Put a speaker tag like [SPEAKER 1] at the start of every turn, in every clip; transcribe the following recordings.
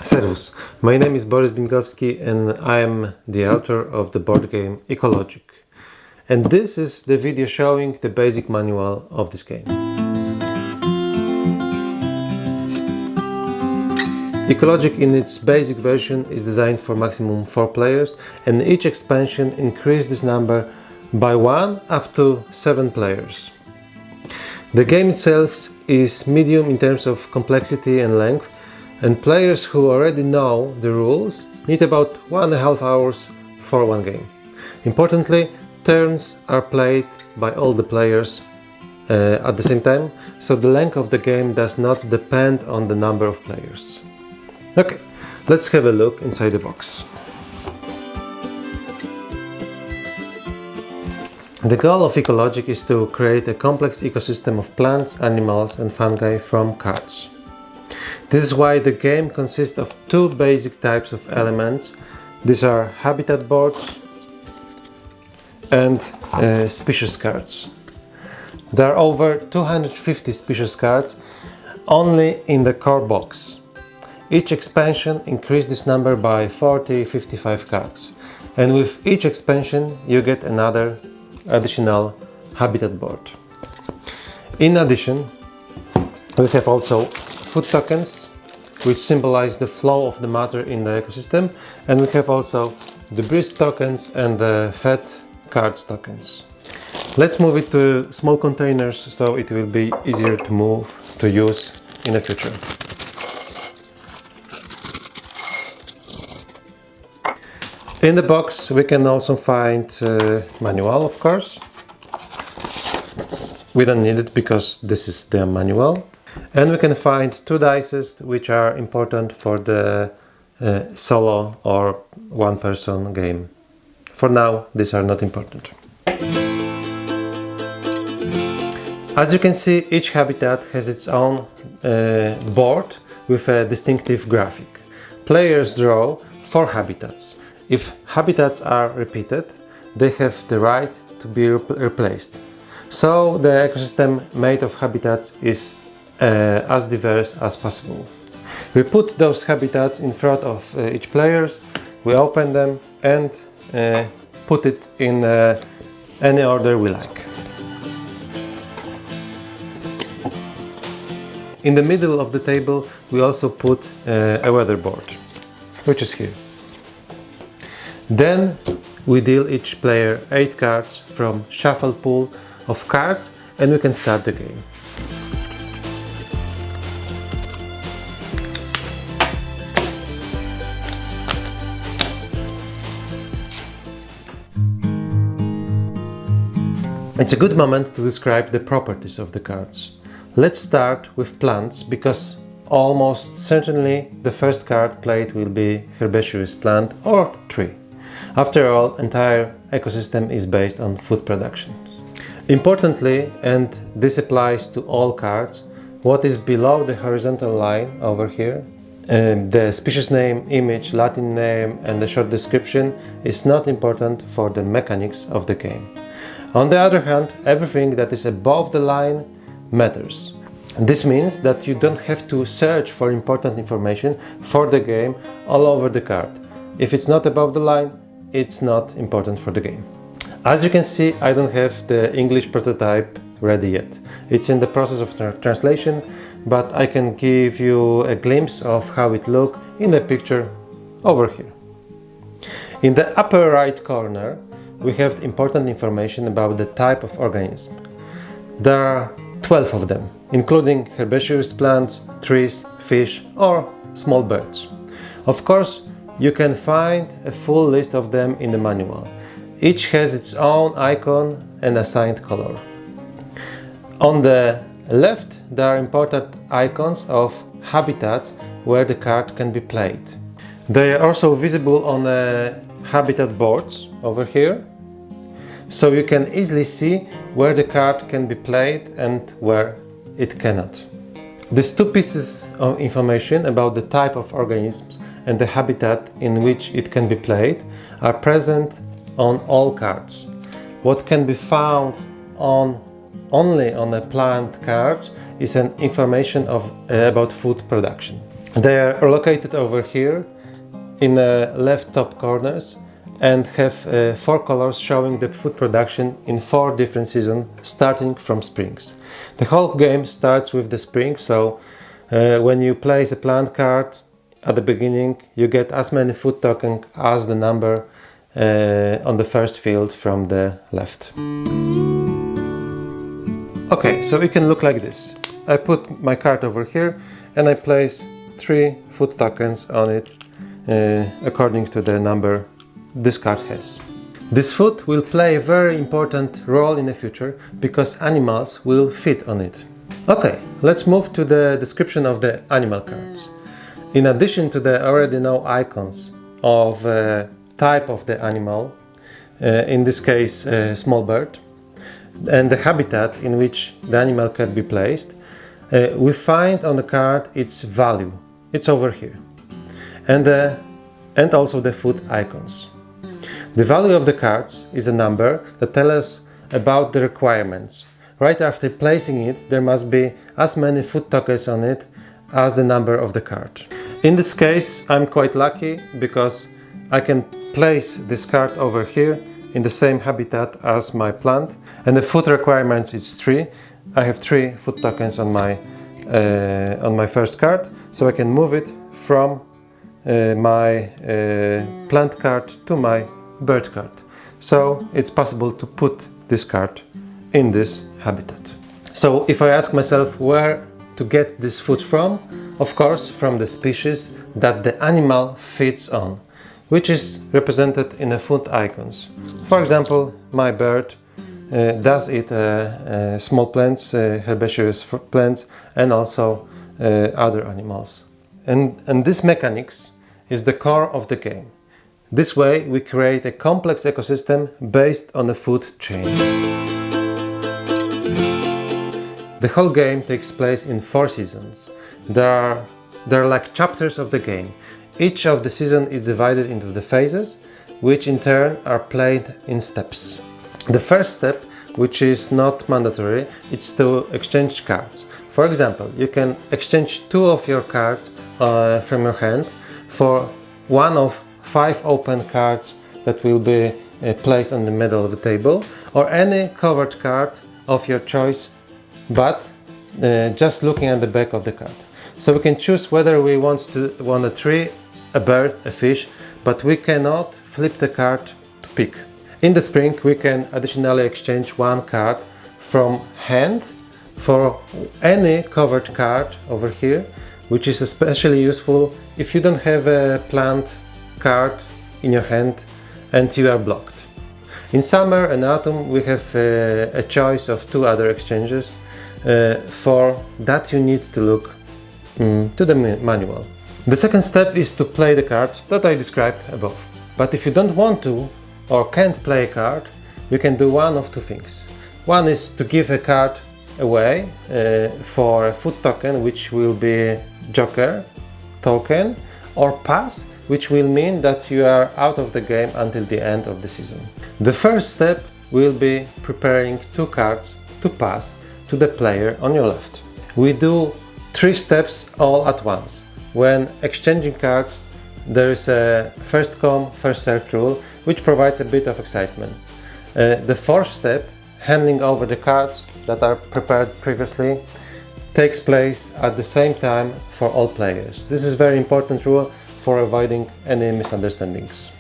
[SPEAKER 1] Servus, my name is Boris Binkowski and I am the author of the board game Ecologic. And this is the video showing the basic manual of this game. Ecologic in its basic version is designed for maximum 4 players, and each expansion increases this number by 1 up to 7 players. The game itself is medium in terms of complexity and length, and players who already know the rules need about 1.5 hours for one game. Importantly, turns are played by all the players at the same time, so the length of the game does not depend on the number of players. Okay, let's have a look inside the box. The goal of Ecologic is to create a complex ecosystem of plants, animals and fungi from cards. This is why the game consists of 2 basic types of elements. These are habitat boards and species cards. There are over 250 species cards only in the core box. Each expansion increases this number by 40-55 cards, and with each expansion you get another additional habitat board. In addition, we have also food tokens, which symbolize the flow of the matter in the ecosystem, and we have also the breeze tokens and the fed cards tokens. Let's move it to small containers so it will be easier to move, to use in the future. In the box we can also find manual, of course. We don't need it because this is the manual. And we can find 2 dice which are important for the solo or one-person game. For now, these are not important. As you can see, each habitat has its own board with a distinctive graphic. Players draw 4 habitats. If habitats are repeated, they have the right to be replaced. So the ecosystem made of habitats is as diverse as possible. We put those habitats in front of each players, we open them and put it in any order we like. In the middle of the table we also put a weather board, which is here. Then we deal each player 8 cards from shuffled pool of cards and we can start the game. It's a good moment to describe the properties of the cards. Let's start with plants, because almost certainly the first card played will be herbaceous plant or tree. After all, entire ecosystem is based on food production. Importantly, and this applies to all cards, what is below the horizontal line over here, the species name, image, Latin name and the short description is not important for the mechanics of the game. On the other hand, everything that is above the line matters. This means that you don't have to search for important information for the game all over the card. If it's not above the line, it's not important for the game. As you can see, I don't have the English prototype ready yet. It's in the process of translation, but I can give you a glimpse of how it looks in the picture over here. In the upper right corner, we have important information about the type of organism. There are 12 of them, including herbaceous plants, trees, fish or small birds. Of course, you can find a full list of them in the manual. Each has its own icon and assigned color. On the left, there are important icons of habitats where the card can be played. They are also visible on the habitat boards over here, so you can easily see where the card can be played and where it cannot. These 2 pieces of information about the type of organisms and the habitat in which it can be played are present on all cards. What can be found only on a plant card is an information about food production. They are located over here in the left top corners and have 4 colors showing the food production in 4 different seasons starting from springs. The whole game starts with the spring, so when you place a plant card at the beginning you get as many food tokens as the number on the first field from the left. Okay, so it can look like this. I put my card over here and I place 3 food tokens on it according to the number this card has. This food will play a very important role in the future because animals will feed on it. Okay, let's move to the description of the animal cards. In addition to the already known icons of type of the animal, in this case small bird, and the habitat in which the animal can be placed, we find on the card its value. It's over here. And also the food icons. The value of the cards is a number that tells us about the requirements. Right after placing it, there must be as many food tokens on it as the number of the card. In this case, I'm quite lucky because I can place this card over here in the same habitat as my plant, and the food requirements is 3. I have 3 food tokens on my first card, so I can move it from my plant card to my bird card. So it's possible to put this card in this habitat. So if I ask myself where to get this food from, of course from the species that the animal feeds on, which is represented in the food icons. For example, my bird does eat small plants, herbaceous plants, and also other animals. And this mechanics is the core of the game. This way we create a complex ecosystem based on a food chain. The whole game takes place in 4 seasons. There are like chapters of the game. Each of the seasons is divided into the phases, which in turn are played in steps. The first step, which is not mandatory, is to exchange cards. For example, you can exchange 2 of your cards from your hand for 1 of 5 open cards that will be placed on the middle of the table, or any covered card of your choice, but just looking at the back of the card. So we can choose whether we want a tree, a bird, a fish, but we cannot flip the card to pick. In the spring we can additionally exchange 1 card from hand for any covered card over here, which is especially useful if you don't have a plant card in your hand and you are blocked. In summer and autumn we have a choice of 2 other exchanges. For that you need to look to the manual. The second step is to play the card that I described above. But if you don't want to or can't play a card, you can do 1 of 2 things. One is to give a card away for a food token, which will be joker token, or pass, which will mean that you are out of the game until the end of the season. The first step will be preparing 2 cards to pass to the player on your left. We do 3 steps all at once. When exchanging cards, there is a first come, first served rule, which provides a bit of excitement. The 4th step, handing over the cards that are prepared previously, takes place at the same time for all players. This is a very important rule for avoiding any misunderstandings.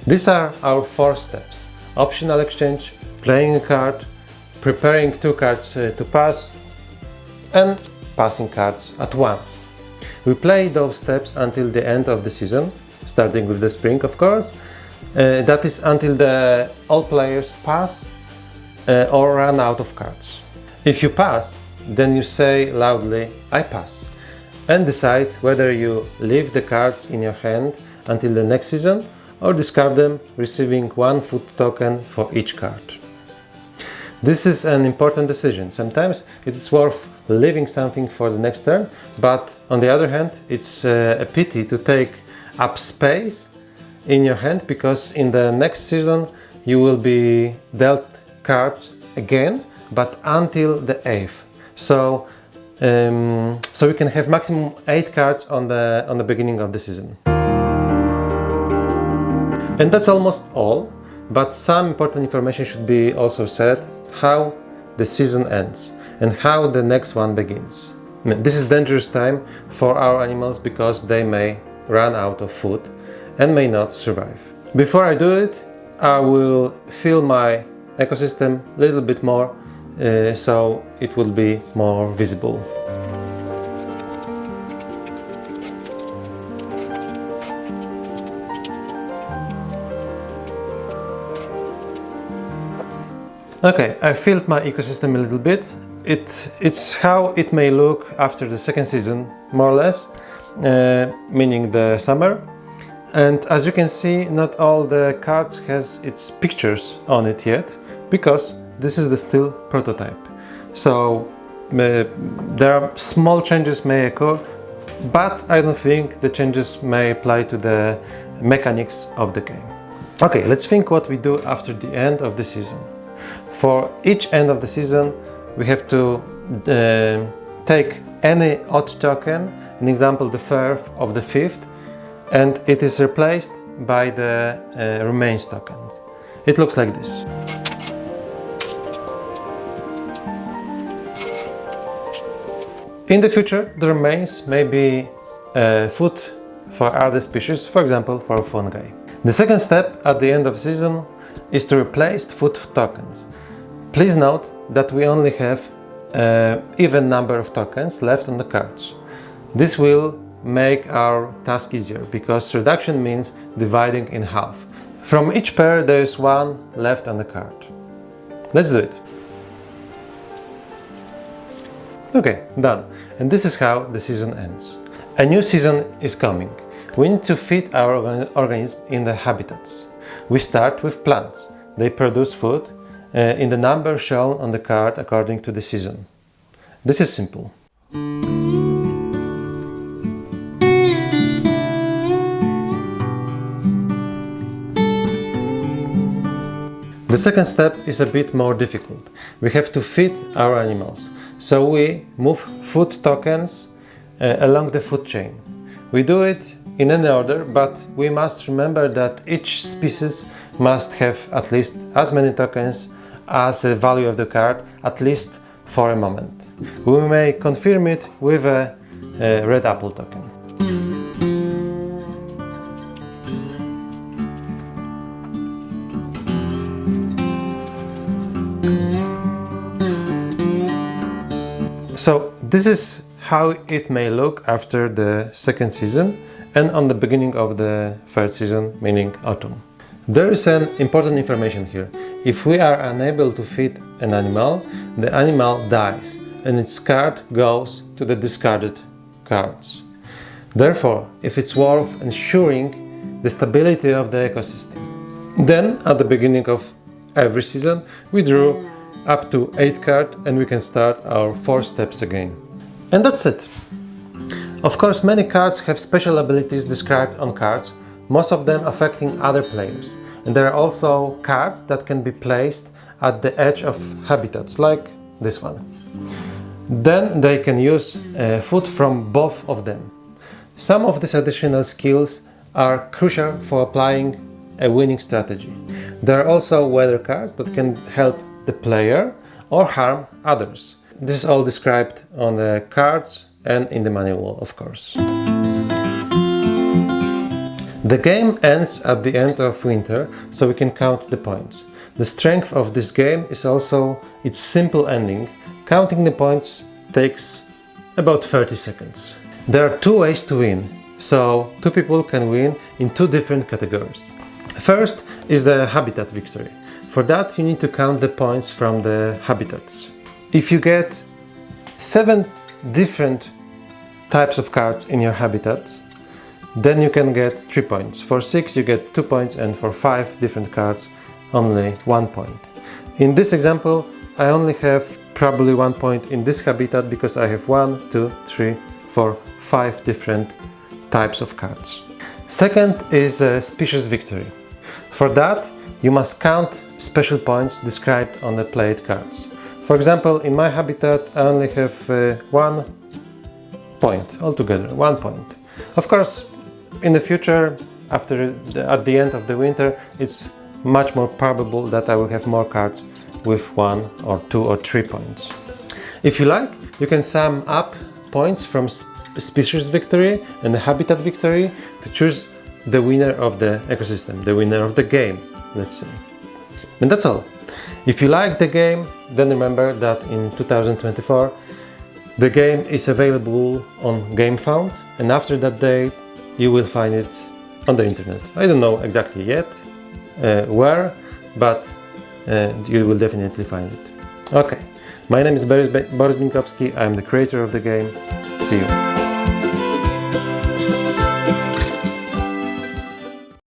[SPEAKER 1] These are our 4 steps: optional exchange, playing a card, preparing 2 cards to pass, and passing cards at once. We play those steps until the end of the season, starting with the spring of course. That is until all players pass or run out of cards. If you pass, then you say loudly, "I pass," and decide whether you leave the cards in your hand until the next season or discard them, receiving 1 food token for each card. This is an important decision. Sometimes it's worth leaving something for the next turn, but on the other hand, it's a pity to take up space in your hand, because in the next season you will be dealt cards again, but until the 8th. So So we can have maximum 8 cards on the beginning of the season. And that's almost all, but some important information should be also said: how the season ends and how the next one begins. This is dangerous time for our animals because they may run out of food and may not survive. Before I do it, I will fill my ecosystem a little bit more so it will be more visible. Okay, I filled my ecosystem a little bit. It's how it may look after the second season, more or less, meaning the summer. And as you can see, not all the cards has its pictures on it yet, because this is the still prototype. So there are small changes may occur, but I don't think the changes may apply to the mechanics of the game. Okay, let's think what we do after the end of the season. For each end of the season, we have to take any odd token, an example the 4th of the 5th, and it is replaced by the remains tokens. It looks like this. In the future, the remains may be food for other species, for example for fungi. The second step at the end of the season is to replace food tokens. Please note that we only have even number of tokens left on the cards. This will make our task easier, because reduction means dividing in half. From each pair there is one left on the card. Let's do it. Okay, done. And this is how the season ends. A new season is coming. We need to fit our organism in the habitats. We start with plants. They produce food in the number shown on the card according to the season. This is simple. The second step is a bit more difficult. We have to feed our animals. So we move food tokens along the food chain. We do it in any order, but we must remember that each species must have at least as many tokens as the value of the card, at least for a moment. We may confirm it with a red apple token. So this is how it may look after the second season and on the beginning of the third season, meaning autumn. There is an important information here. If we are unable to feed an animal, the animal dies and its card goes to the discarded cards. Therefore, if it's worth ensuring the stability of the ecosystem, then at the beginning of every season we draw up to 8 cards and we can start our 4 steps again. And that's it. Of course, many cards have special abilities described on cards, most of them affecting other players. And there are also cards that can be placed at the edge of habitats, like this one. Then they can use food from both of them. Some of these additional skills are crucial for applying a winning strategy. There are also weather cards that can help the player or harm others. This is all described on the cards and in the manual, of course. The game ends at the end of winter, so we can count the points. The strength of this game is also its simple ending. Counting the points takes about 30 seconds. There are 2 ways to win, so 2 people can win in 2 different categories. First is the habitat victory. For that you need to count the points from the habitats. If you get 7 different types of cards in your habitat, then you can get 3 points. For 6 you get 2 points, and for 5 different cards only 1 point. In this example I only have probably 1 point in this habitat because I have 1, 2, 3, 4, 5 different types of cards. Second is a species victory. For that you must count special points described on the played cards. For example, in my habitat I only have 1 point altogether, 1 point. Of course, in the future, at the end of the winter, it's much more probable that I will have more cards with 1 or 2 or 3 points. If you like, you can sum up points from species victory and the habitat victory to choose the winner of the ecosystem, the winner of the game, let's say. And that's all. If you like the game, then remember that in 2024 the game is available on GameFound, and after that date you will find it on the internet. I don't know exactly yet where, but you will definitely find it. Okay, my name is Boris Binkowski, I'm the creator of the game. See you.